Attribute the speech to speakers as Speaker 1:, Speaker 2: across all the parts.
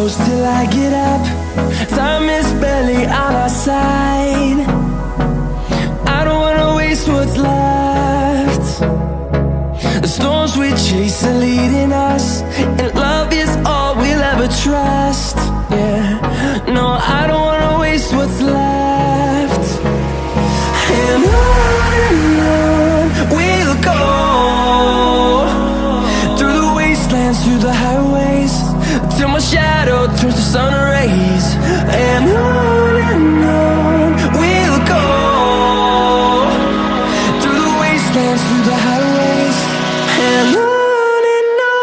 Speaker 1: close till I get up. Time is barely on our side. I don't wanna waste what's left. The storms we chase are leading us, and love is all we'll ever trust. Yeah, no, I don't wanna waste what's left. And on we'll go, through the wastelands, through the highways, till my shadow turns to sun rays. And on we'll go, through the wastelands, through the highways, and on we'll go.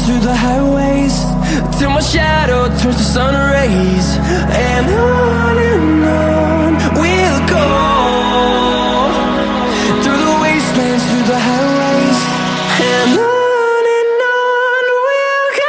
Speaker 1: Through the highways, till my shadow turns to sun rays. And on we'll go, through the wastelands, through the highways, and on we'll go.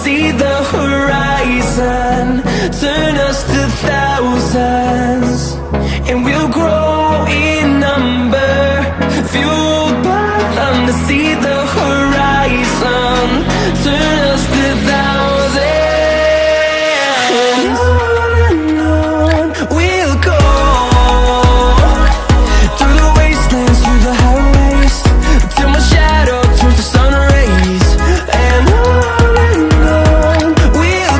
Speaker 1: See the horizon turn us to thousands, and we'll grow in number, fueled by them. To see the horizon turn us to thousands, and on we'll go, through the wastelands, through the highways, till my shadow turns to sun rays. And on we'll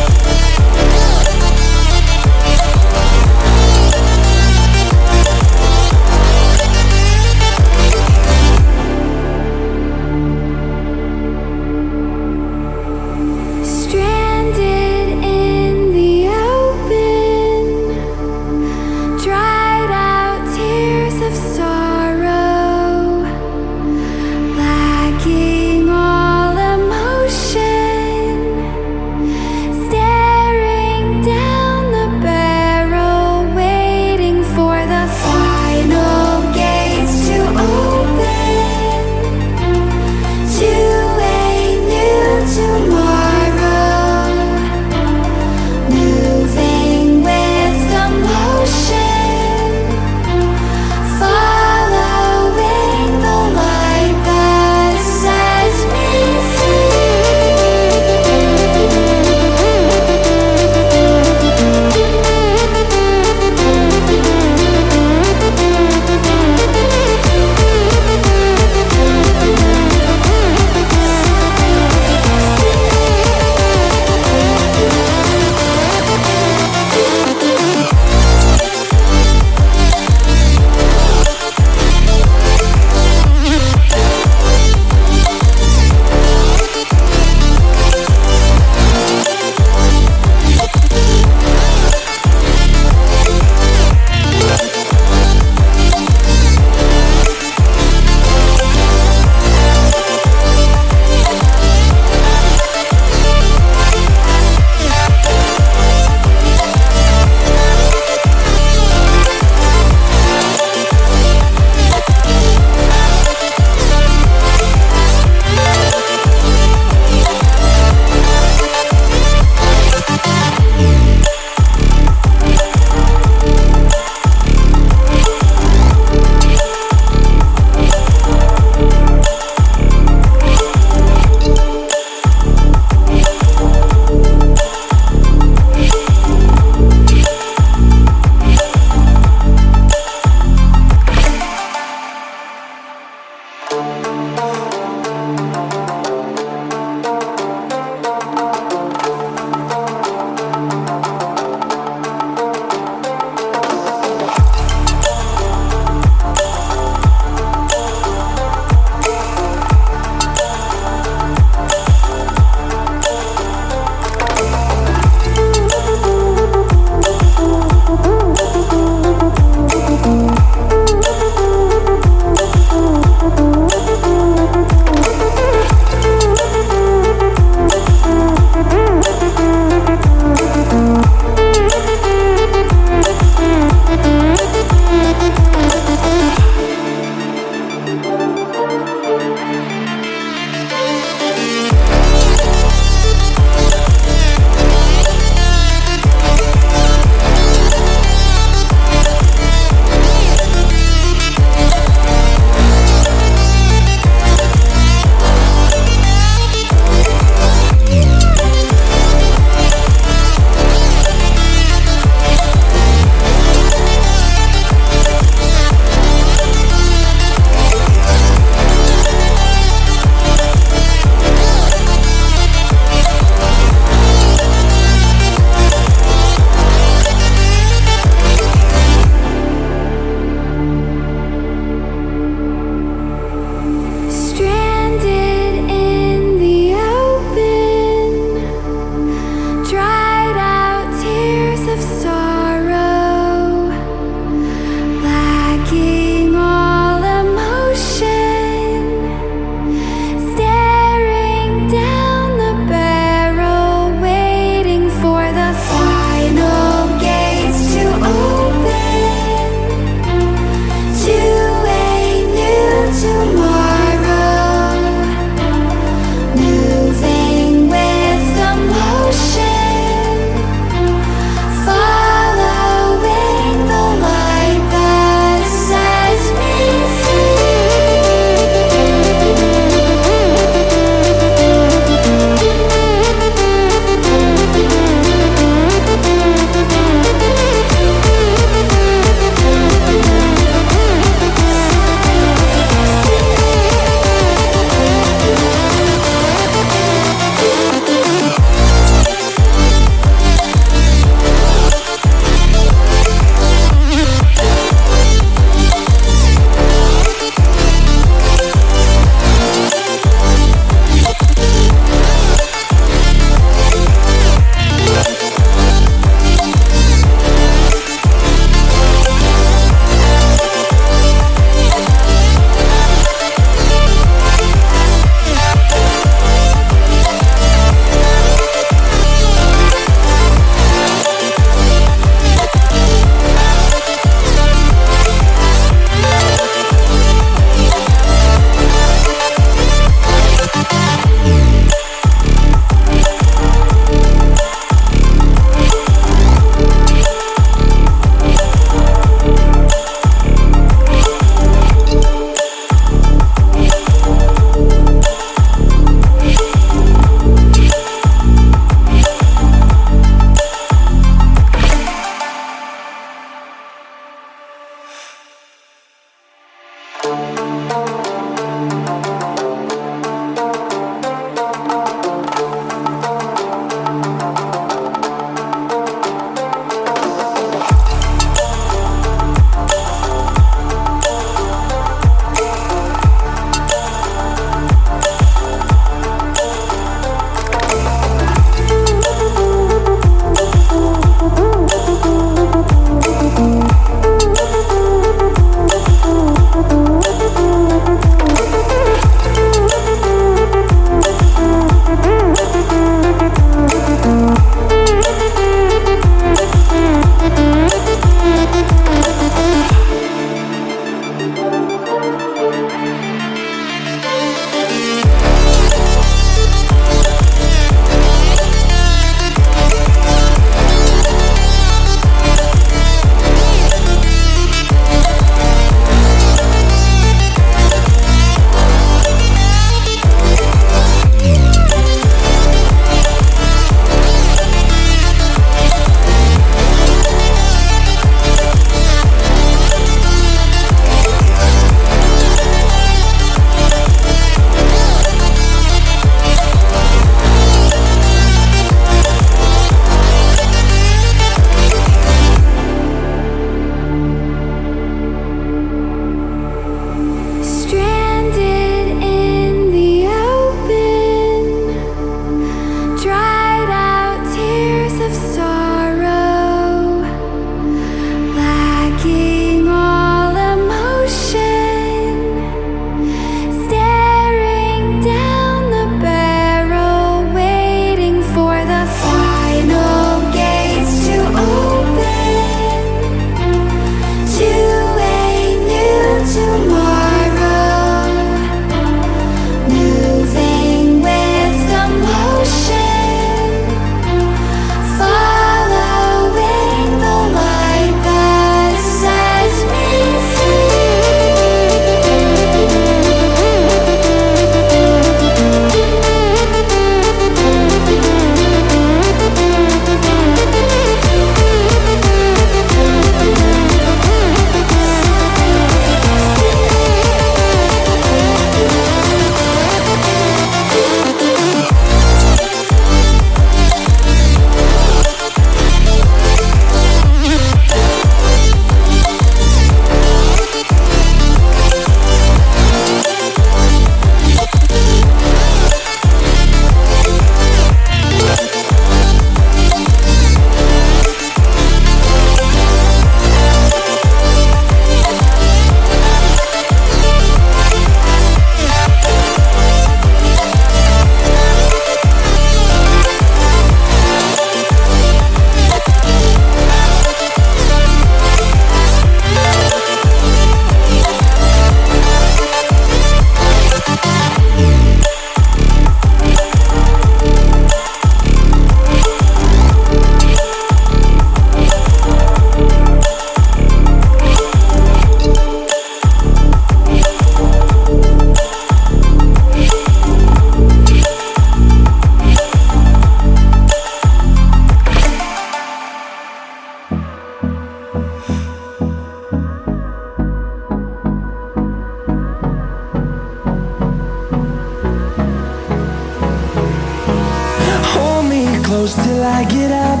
Speaker 1: close till I get up.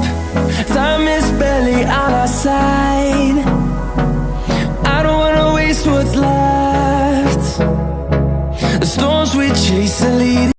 Speaker 1: Time is barely on our side. I don't wanna waste what's left. The storms we chase are leading